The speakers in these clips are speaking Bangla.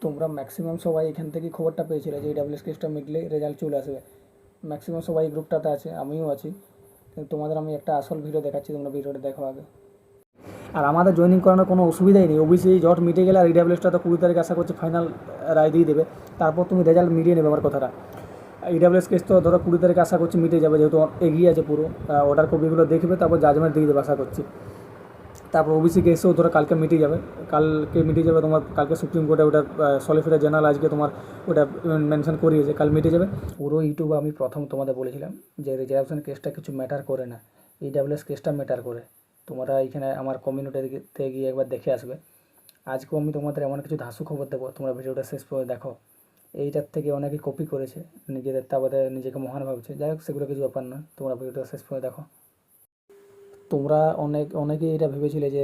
তোমরা ম্যাক্সিমাম সবাই এখান থেকে খবরটা পেয়েছিলে যে ডাব্লিউএস কেসটা মিটলে রেজাল্ট চলে আসবে। ম্যাক্সিমাম সবাই এই গ্রুপটাতে আছে, আমিও আছি। কিন্তু তোমাদের আমি একটা আসল ভিডিও দেখাচ্ছি, তোমরা ভিডিওটা দেখো আগে। আর আমাদের জয়েনিং করানোর কোনো অসুবিধাই নেই। ওবিসি জট মিটে গেলে আর ইডাব্লিউএসটা তো 20 তারিখ আশা করছি ফাইনাল রায় দিয়ে দেবে, তারপর তুমি রেজাল্ট মিলিয়ে নেবে। আমার কথাটা, ইডাব্লিউএস কেস তো ধরো 20 তারিখ আশা করছি মিটে যাবে, যেহেতু এগিয়ে আছে পুরো। অর্ডার কপিগুলো দেখবে, তারপর জাজমেন্ট দিয়ে দেবে আশা করছি। তারপর ওবিসি কেসেও ধরো কালকে মিটে যাবে, তোমার কালকে সুপ্রিম কোর্টে ওটা সলিসিটর জেনারেল আজকে তোমার ওটা মেনশন করিয়েছে, কাল মিটে যাবে পুরো। ইউটিউবে আমি প্রথম তোমাদের বলেছিলাম যে রিজার্ভেশন কেসটা কিছু ম্যাটার করে না, ইডাব্লিউএস কেসটা ম্যাটার করে। তোমরা এইখানে আমার কমিউনিটিতে গিয়ে একবার দেখে আসবে। আজকেও আমি তোমাদের এমন কিছু ধাসু খবর দেবো, তোমরা ভিডিওটা শেষ করে দেখো। এইটার থেকে অনেকে কপি করেছে, নিজেদের তারপরে নিজেকে মহান ভাবছে। যাই হোক, সেগুলো কিছু ব্যাপার নয়, তোমরা ভিডিওটা শেষ করে দেখো। তোমরা অনেকেই এটা ভেবেছিলে যে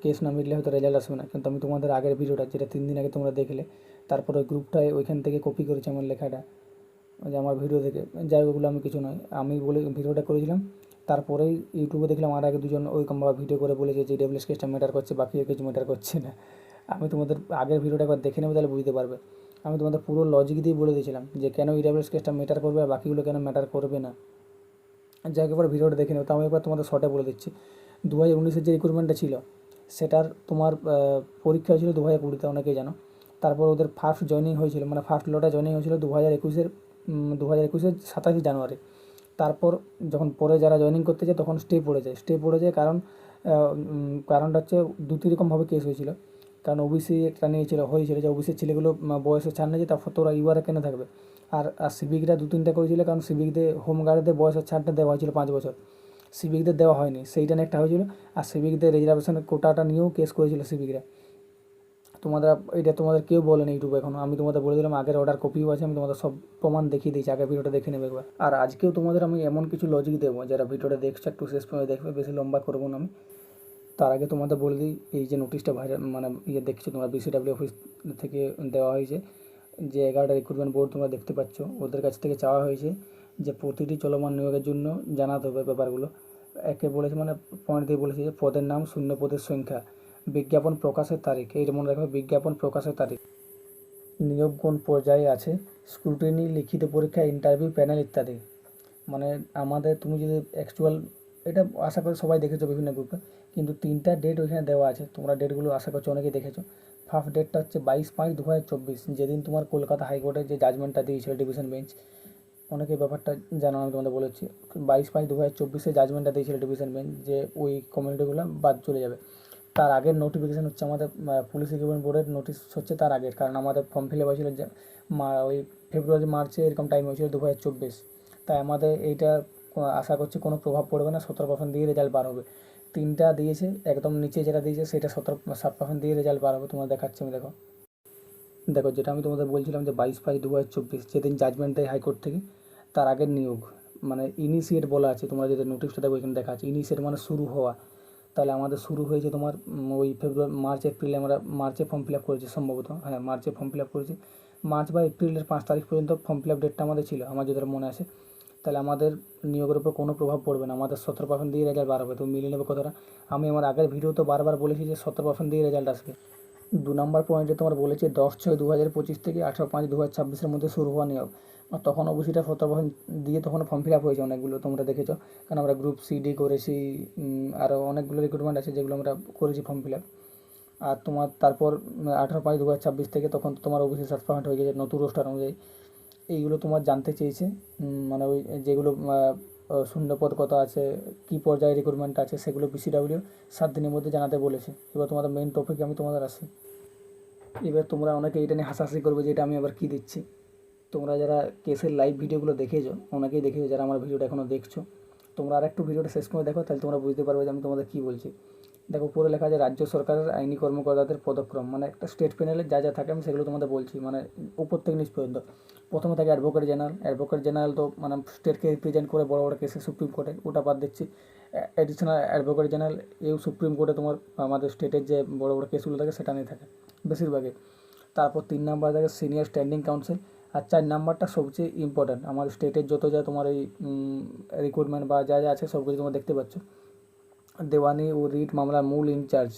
কেস না মিটলে হয়তো রেজাল্ট আসবে না, কিন্তু আমি তোমাদের আগের ভিডিওটা, যেটা 3 দিন আগে তোমরা দেখলে, তারপরে ওই গ্রুপটায় ওইখান থেকে কপি করেছি আমার লেখাটা, যে আমার ভিডিও থেকে। যাই হোক, ওগুলো আমি কিছু নয়, আমি বলে ভিডিওটা করেছিলাম। তারপরেই ইউটিউবে দেখলাম আর আগে দুজন ওইরকমভাবে ভিডিও করে বলেছে যে ডাব্লিউএস কেসটা ম্যাটার করছে, বাকি আর কিছু ম্যাটার করছে না। আমি তোমাদের আগের ভিডিওটা একবার দেখে নেবে, তাহলে বুঝতে পারবে। আমি তোমাদের পুরো লজিক দিয়ে বলে দিয়েছিলাম যে কেন ইডাব্লিউএস কেসটা ম্যাটার করবে আর বাকিগুলো কেন ম্যাটার করবে না। যাই হোক, এবার ভিডিওটা দেখে নেবে। তো আমি একবার তোমাদের শর্টে বলে দিচ্ছি। 2019-এর যে রিক্রুটমেন্টটা ছিল, সেটার তোমার পরীক্ষা হয়েছিল 2020-তে, অনেকেই জানো। তারপর ওদের ফার্স্ট জয়েনিং হয়েছিল, মানে ফার্স্ট লটা জয়েনিং হয়েছিল 2021-এর 27 জানুয়ারি। তারপর যখন পরে যারা জয়েনিং করতে যায় তখন স্টে পড়ে যায় কারণটা হচ্ছে 2-3 রকমভাবে কেস হয়েছিল। কারণ ওবিসি একটা হয়েছিল যে ওবিসির ছেলেগুলো বয়সে ছাড় নিয়েছে, তারপর তোরা ইউআরে কেন থাকবে। আর সিভিকরা 2-3টা করেছিল, কারণ সিভিকদের হোমগার্ডদের বয়সের ছাড়টা দেওয়া হয়েছিল 5 বছর, সিভিকদের দেওয়া হয়নি, সেইটা নিয়ে একটা হয়েছিল। আর সিভিকদের রিজার্ভেশনের কোটাটা নিয়েও কেস করেছিল সিভিকরা। তোমাদের কেউ বলেনি ইউটিউবে এখনও, আমি তোমাদের বলে দিলাম। আগের অর্ডার কপিও আছে, আমি তোমাদের সব প্রমাণ দেখিয়ে দিয়েছি, আগের ভিডিওটা দেখে নেবে একবার। আর আজকেও তোমাদের আমি এমন কিছু লজিক দেবো, যারা ভিডিওটা দেখছো একটু শেষ পর্যন্ত দেখবে, বেশি লম্বা করবো না আমি। তার আগে তোমাদের বলে দিই, এই যে নোটিশটা ভাইরাল মানে দেখছো তোমরা, বিসিডাব্লিউ অফিস থেকে দেওয়া হয়েছে, যে 11টা রিক্রুটমেন্ট বোর্ড তোমরা দেখতে পাচ্ছ, ওদের কাছ থেকে চাওয়া হয়েছে যে প্রতিটি চলমান নিয়োগের জন্য জানাতে হবে ব্যাপারগুলো। একে বলেছে, মানে পয়েন্ট দিয়ে বলেছে যে পদের নাম, শূন্য পদের সংখ্যা, বিজ্ঞাপন প্রকাশের তারিখ, এইটা মনে রাখবে, বিজ্ঞাপন প্রকাশের তারিখ, নিয়োগ কোন পর্যায়ে আছে, স্ক্রুটিনি, লিখিত পরীক্ষা, ইন্টারভিউ, প্যানেল ইত্যাদি। মানে আমাদের, তুমি যদি অ্যাকচুয়াল, এটা আশা করি সবাই দেখেছো বিভিন্ন গ্রুপে, কিন্তু 3টা ডেট ওইখানে দেওয়া আছে, তোমরা ডেটগুলো আশা করছো অনেকেই দেখেছো। ফার্স্ট ডেটটা হচ্ছে 22/5/2024, যেদিন তোমার কলকাতা হাইকোর্টের যে জাজমেন্টটা দিয়েছিল ডিভিশন বেঞ্চ। অনেকে ব্যাপারটা জানো, আমি তোমাদের বলেছি। 22/5/2024 জাজমেন্টটা দিয়েছিল ডিভিশন বেঞ্চ যে ওই কমিউনিটিগুলো বাদ চলে যাবে। তার আগের নোটিফিকেশান হচ্ছে আমাদের পুলিশ রিক্রুটমেন্ট বোর্ডের নোটিশ হচ্ছে তার আগের, কারণ আমাদের ফর্ম ফিল আপ হয়েছিল যে ওই ফেব্রুয়ারি মার্চে এরকম টাইম হয়েছিল 2024। তাই আমাদের এইটা আশা করছি কোনো প্রভাব পড়বে না, 17% দিয়ে রেজাল্ট বার হবে। 3টা দিয়েছে, একদম নিচে যেটা দিয়েছে সেটা 7% দিয়ে রেজাল্ট বার হবে। তোমার দেখাচ্ছি আমি, দেখো দেখো, যেটা আমি তোমাদের বলছিলাম যে 22/5/2024 যেদিন জাজমেন্ট দেয় হাইকোর্ট থেকে, তার আগের নিয়োগ, মানে ইনিশিয়েট বলা আছে। তোমরা যদি নোটিশটা দেখো, এখানে দেখা আছে ইনিশিয়েট মানে শুরু হওয়া। তাহলে আমাদের শুরু হয়েছে তোমার ওই ফেব্রুয়ারি, মার্চ, এপ্রিলে। আমরা মার্চে ফর্ম ফিল আপ করেছি সম্ভবত, হ্যাঁ মার্চে ফর্ম ফিল আপ করেছি। মার্চ বা এপ্রিলের 5 তারিখ পর্যন্ত ফর্ম ফিল আপ ডেটটা আমাদের ছিল, আমার যেটা মনে আছে। তাহলে আমাদের নিয়োগের উপর কোনো প্রভাব পড়বে না, আমাদের 17% দিয়ে রেজাল্ট বার হবে। তুমি মিলিয়ে নেবে কথাটা। আমি আমার আগের ভিডিও তো বারবার বলেছি যে 17% দিয়ে রেজাল্ট আসবে। 2 নম্বর পয়েন্টে তোমার বলেছে 10/6/2025 থেকে 18/5/2026 মধ্যে শুরু হওয়া নিয়োগ। আর তখন অবশ্যই 17% দিয়ে তখন ফর্ম ফিল আপ হয়েছে অনেকগুলো, তোমরা দেখেছো। কারণ আমরা গ্রুপ সিডি করেছি, আরও অনেকগুলো রিক্রুটমেন্ট আছে যেগুলো আমরা করেছি ফর্ম ফিল আপ। আর তোমার তারপর 18/5/2026 থেকে তখন তোমার ওবিসি সার্টিফিকেট হয়ে গেছে নতুন রোস্টার অনুযায়ী। এইগুলো তোমার জানতে চেয়েছে, মানে ওই যেগুলো শূন্যপদ কত আছে, কী পর্যায়ে রিক্রুটমেন্ট আছে, সেগুলো বিসিডাব্লিউ 7 দিনের মধ্যে জানাতে বলেছে। এবার তোমাদের মেইন টপিকে আমি তোমাদের আসি। এবার তোমরা অনেকে এটা নিয়ে হাসাহাসি করবে যে এটা আমি আবার কী দিচ্ছি। তোমরা যারা কেসের লাইভ ভিডিওগুলো দেখেছো, অনেকেই দেখেছো যারা আমার ভিডিওটা এখনও দেখছো, তোমরা আর একটু ভিডিওটা শেষ করে দেখো, তাহলে তোমরা বুঝতে পারবে যে আমি তোমাদের কী বলছি। দেখো, উপরে লেখা আছে রাজ্য সরকারের আইনি কর্মকর্তাদের পদক্রম, মানে একটা স্টেট প্যানেলে যা যা থাকে আমি সেগুলো তোমাদের বলছি, মানে উপর থেকে নিচ পর্যন্ত। প্রথমে থাকে অ্যাডভোকেট জেনারেল, তো মানে স্টেটকে রিপ্রেজেন্ট করে বড় বড় কেসে সুপ্রিম কোর্টে, ওটা বাদ দিচ্ছি। অ্যাডিশনাল অ্যাডভোকেট জেনারেল এও সুপ্রিম কোর্টে তোমার আমাদের স্টেটের যে বড় বড় কেসগুলো থাকে সেটা নিয়ে থাকে বেশিরভাগই। তারপর 3 নাম্বার থাকে সিনিয়র স্ট্যান্ডিং কাউন্সিল। আর 4 নাম্বারটা সবচেয়ে ইম্পর্ট্যান্ট, আমাদের স্টেটের যত যা তোমার এই রিক্রুটমেন্ট বা যা যা আছে সব কিছু তোমরা দেখতে পাচ্ছ। দেওয়ানি ও রিট মামলার মূল ইনচার্জ,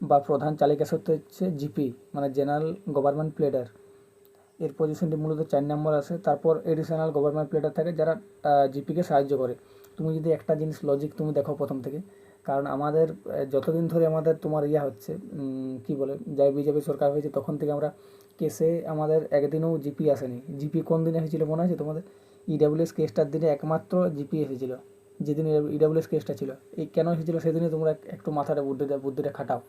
বা প্রধান চালিকা সত্ত্ব হচ্ছে জিপি, মানে জেনারেল গভর্নমেন্ট প্লেডার। এর পজিশনটি মূলত 4 নম্বর আসে। তারপর এডিশনাল গভর্নমেন্ট প্লেডার থাকে যারা জিপিকে সাহায্য করে। তুমি যদি একটা জিনিস লজিক তুমি দেখো প্রথম থেকে, কারণ আমাদের যতদিন ধরে আমাদের তোমার হচ্ছে কি বলে, যাই বিজেপি সরকার হয়েছে তখন থেকে আমরা কেসে আমাদের একদিনও জিপি আসেনি। জিপি কোন দিনে এসেছিল মনে আছে তোমাদের? ইডাব্লিউএস কেসটার দিনে একমাত্র জিপি এসেছিল, যেদিন ইডাব্লিউএস কেসটা ছিল। এই কেন এসেছিলো সেদিনই তোমরা একটু মাথাটা বুদ্ধিটা খাটাও।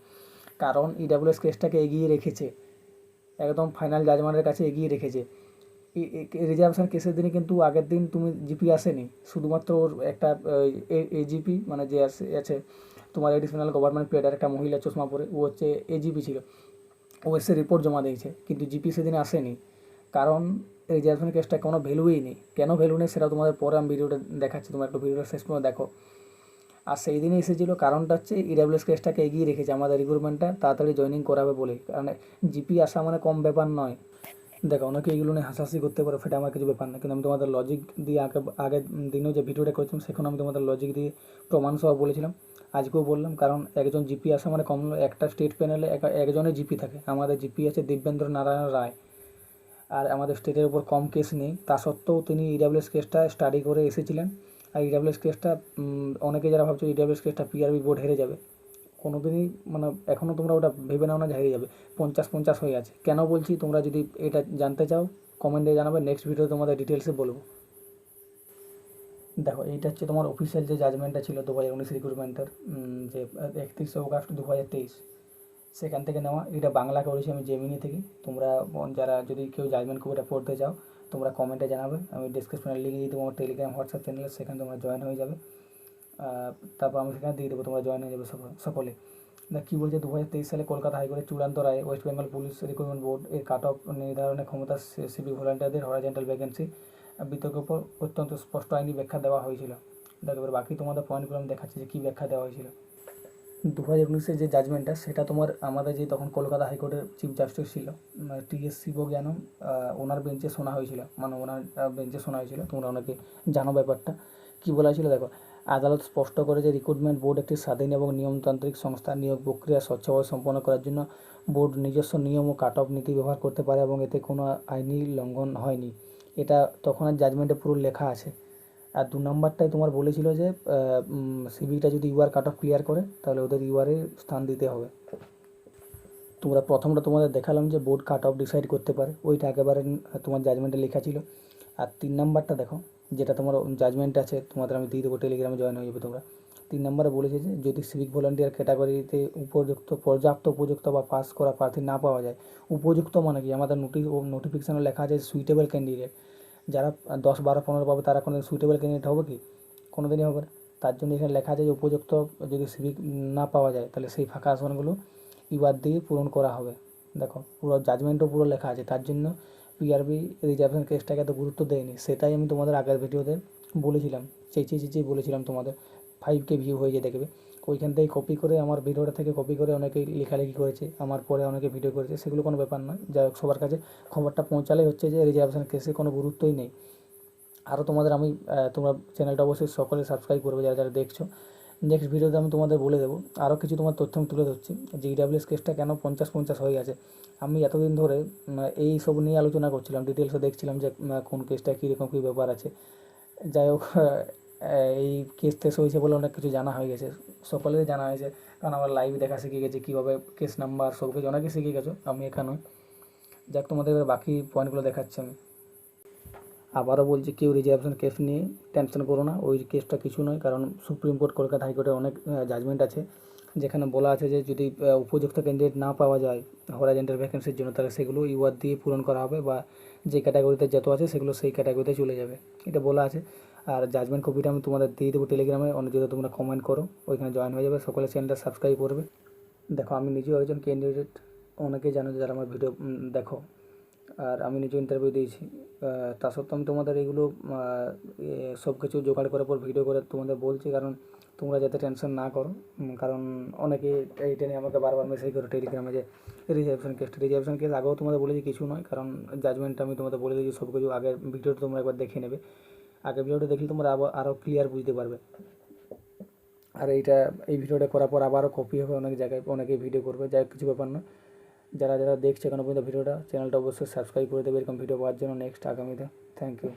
কারণ ইডাব্লিউএস কেসটাকে এগিয়ে রেখেছে, একদম ফাইনাল জাজমেন্টের কাছে এগিয়ে রেখেছে। রিজার্ভেশন কেসের দিনে কিন্তু আগের দিন তুমি জিপি আসেনি, শুধুমাত্র ওর একটা এজিপি মানে যে আছে তোমার এডিশনাল গভর্নমেন্ট প্লেডার, একটা মহিলা চশমা পরে, ও হচ্ছে এজিপি ছিল, ও এসে রিপোর্ট জমা দিয়েছে, কিন্তু জিপি সেদিন আসেনি। কারণ রিজার্ভেশন কেসটা কোনো ভ্যালুই নেই। কেন ভ্যালু নেই সেটা তোমাদের পরে আমি ভিডিওটা দেখাচ্ছি, তোমরা একটু ভিডিওটা শেষ পর্যন্ত দেখো। আর সেই দিনই এসেছিলো, কারণটা হচ্ছে ইডাব্লিউএস কেসটাকে এগিয়ে রেখেছে আমাদের রিক্রুটমেন্টটা তাড়াতাড়ি জয়েনিং করাবে বলে। কারণ জিপি আসা মানে কম ব্যাপার নয়। দেখো অনেকে এইগুলো নিয়ে হাসাহাসি করতে পারো, সেটা আমার কিছু ব্যাপার না, কিন্তু আমি তোমাদের লজিক দিয়ে আগের দিনেও যে ভিডিওটা করেছিলাম সেখানে আমি তোমাদের লজিক দিয়ে প্রমাণ সহ বলেছিলাম, আজকেও বললাম। কারণ একজন জিপি আসা মানে কম, একটা স্টেট প্যানেলে একজনের জিপি থাকে। আমাদের জিপি আছে দিব্যেন্দ্র নারায়ণ রায়, আর আমাদের স্টেটের উপর কম কেস নেই, তা সত্ত্বেও তিনি ইডাব্লিউএস কেসটা স্টাডি করে এসেছিলেন। আর ইডাব্লিউএস কেসটা অনেকে যারা ভাবছো ইডাব্লিউএস কেসটা পিআরবি বোর্ড হেরে যাবে, কোনো দিনই মানে এখনও তোমরা ওটা ভেবে নাও না যে হেরে যাবে। 50-50 হয়ে আছে। কেন বলছি তোমরা যদি এটা জানতে চাও কমেন্টে জানাবে, নেক্সট ভিডিও তোমাদের ডিটেলসে বলবো। দেখো এইটা হচ্ছে তোমার অফিসিয়াল যে জাজমেন্টটা ছিল 2019 রিক্রুটমেন্টের, যে 31 অগাস্ট 2023, সেখান থেকে নেওয়া। এটা বাংলা করেছি আমি জেমিনি থেকে। তোমরা যারা যদি কেউ জাজমেন্ট কপিটা পড়তে চাও তোমরা কমেন্টে জানাবে, আমি ডিসক্রিপশনে লিখে দিয়ে দেবো আমার টেলিগ্রাম হোয়াটসঅ্যাপ চ্যানেলে, সেখানে তোমরা জয়েন হয়ে যাবে। তারপর আমি সেখানে দিয়ে দেবো, তোমরা জয়েন হয়ে যাবে সকলে। দেখ কী বলছে, 2023 সালে কলকাতা হাইকোর্টের চূড়ান্ত রায় West Bengal police recruitment board এর কাট অফ নির্ধারণের ক্ষমতা সিভিক ভলান্টিয়ারদের হরাইজন্টাল ভ্যাকেন্সি বিতর্কের উপর অত্যন্ত স্পষ্ট আইনি ব্যাখ্যা দেওয়া হয়েছিল। দেখ এবার বাকি তোমাদের পয়েন্টগুলো আমি দেখাচ্ছি যে কী ব্যাখ্যা দেওয়া হয়েছিল। 2019-এর যে জাজমেন্টটা সেটা তোমার আমাদের যে তখন কলকাতা হাইকোর্টের চিফ জাস্টিস ছিল টিএস শিবজ্ঞানম, ওনার বেঞ্চে শোনা হয়েছিল, মানে ওনার বেঞ্চে শোনা হয়েছিল। তোমরা অনেকে জানো ব্যাপারটা। কী বলা হয়েছিল দেখো, আদালত স্পষ্ট করে যে রিক্রুটমেন্ট বোর্ড একটি স্বাধীন এবং নিয়মতান্ত্রিক সংস্থা। নিয়োগ প্রক্রিয়া স্বচ্ছভাবে সম্পন্ন করার জন্য বোর্ড নিজস্ব নিয়ম ও কাট অফ নীতি ব্যবহার করতে পারে এবং এতে কোনো আইনি লঙ্ঘন হয়নি। এটা তখনের জাজমেন্টে পুরো লেখা আছে। আর 2 নম্বরটায় তোমার বলেছিল যে সিভিটা যদি ইউআর কাট অফ ক্লিয়ার করে তাহলে ওদের ইউআরে স্থান দিতে হবে। তোমরা প্রথমটা তোমাদের দেখালাম যে বোর্ড কাট অফ ডিসাইড করতে পারে, ওইটা একেবারে তোমার জাজমেন্টে লেখা ছিল। আর 3 নম্বরটা দেখো, যেটা তোমার জাজমেন্ট আছে, তোমাদের আমি দিয়ে দেবো, টেলিগ্রামে জয়েন হয়ে যাবে তোমরা। 3 নম্বরে বলেছে যে যদি সিভিক ভলান্টিয়ার ক্যাটাগরিতে পর্যাপ্ত উপযুক্ত বা পাস করা প্রার্থী না পাওয়া যায়, উপযুক্ত মানে কি, আমাদের নোটিফিকেশানে লেখা আছে সুইটেবল ক্যান্ডিডেট। যারা 10, 12, 15 পাবে তারা কোনো সুইটেবল ক্যান্ডিডেট হবে কি? কোনো দিনই হবে না। তার জন্য এখানে লেখা আছে যে উপযুক্ত যদি সিভিক না পাওয়া যায় তাহলে সেই ফাঁকা আসনগুলো ইউআর দিয়ে পূরণ করা হবে। দেখো পুরো জাজমেন্টও পুরো লেখা আছে। তার জন্য পিআরবি রিজার্ভেশন কেসটাকে এত গুরুত্ব দেয়নি, সেটাই আমি তোমাদের আগের ভিডিওতে বলেছিলাম, চেঁচিয়ে বলেছিলাম তোমাদের। 5K ভিউ হয়ে যায় দেখবে। ওইখান থেকে কপি করে, আমার ভিডিওটা থেকে কপি করে অনেকে লেখালেখি করেছে, আমার পরে অনেকে ভিডিও করেছে, সেগুলো কোনো ব্যাপার নয়। যাই হোক, সবার কাছে খবরটা পৌঁছালেই হচ্ছে যে রিজার্ভেশন কেসে কোনো গুরুত্বই নেই। আরও তোমাদের আমি তোমরা চ্যানেলটা অবশ্যই সকলে সাবস্ক্রাইব করবে যারা যারা দেখছো। নেক্সট ভিডিওতে আমি তোমাদের বলে দেবো আরও কিছু তোমার তথ্য আমি তুলে ধরছি যে ইডাব্লিউএস কেসটা কেন 50-50 হয়ে গেছে। আমি এতদিন ধরে এই সব নিয়ে আলোচনা করছিলাম, ডিটেলসে দেখছিলাম যে কোন কেসটা কীরকম কী ব্যাপার আছে। যাই হোক, এই কেস টেস হয়েছে বলে অনেক কিছু জানা হয়ে গেছে, সকলেরই জানা হয়েছে। কারণ আমার লাইভ দেখা শিখে গেছে, কীভাবে কেস নাম্বার সব কিছু অনেকে শিখে গেছো, আমি এখানে। যাক, তোমাদের বাকি পয়েন্টগুলো দেখাচ্ছি আমি। আবারও বলছি, কেউ রিজার্ভেশন কেস নিয়ে টেনশন করো না, ওই কেসটা কিছু নয়। কারণ সুপ্রিম কোর্ট, কলকাতা হাইকোর্টের অনেক জাজমেন্ট আছে যেখানে বলা আছে যে যদি উপযুক্ত ক্যান্ডিডেট না পাওয়া যায় হরাইজন্টাল ভ্যাকেন্সির জন্য, তাহলে সেগুলো ইউআর দিয়ে পূরণ করা হবে, বা যে ক্যাটাগরিতে যত আছে সেগুলো সেই ক্যাটাগরিতে চলে যাবে, এটা বলা আছে। আর জাজমেন্ট কপিটা আমি তোমাদের দিয়ে দেবো টেলিগ্রামে, অনেক যদি তোমরা কমেন্ট করো ওইখানে জয়েন হয়ে যাবে। সকলে চ্যানেলটা সাবস্ক্রাইব করবে। দেখো আমি নিজেও একজন ক্যান্ডিডেট, অনেকেই জানো যারা আমার ভিডিও দেখো, আর আমি নিজেও ইন্টারভিউ দিয়েছি। তা সত্ত্বেও আমি তোমাদের এগুলো সব কিছু জোগাড় করার পর ভিডিও করে তোমাদের বলছি, কারণ তোমরা যাতে টেনশন না করো। কারণ অনেকে এইটা নিয়ে আমাকে বারবার মেসেজ করো টেলিগ্রামে যে রিজার্ভেশন কেস আগেও তোমাদের বলেছি কিছু নয়। কারণ জাজমেন্টটা আমি তোমাদের বলে দিয়েছি সব কিছু, আগের ভিডিওটা তোমরা একবার দেখে নেবে। আগের ভিডিওটা দেখলে তোমরা আরও ক্লিয়ার বুঝতে পারবে। আর এই ভিডিওটা করার পর আবারও কপি হবে অনেক জায়গায়, অনেকেই ভিডিও করবে, যাই হোক কিছু ব্যাপার না। যারা যারা দেখছে এখনো পর্যন্ত ভিডিওটা, চ্যানেলটা অবশ্যই সাবস্ক্রাইব করে দেবে এরকম ভিডিও পাওয়ার জন্য নেক্সট আগামীতে। Thank you.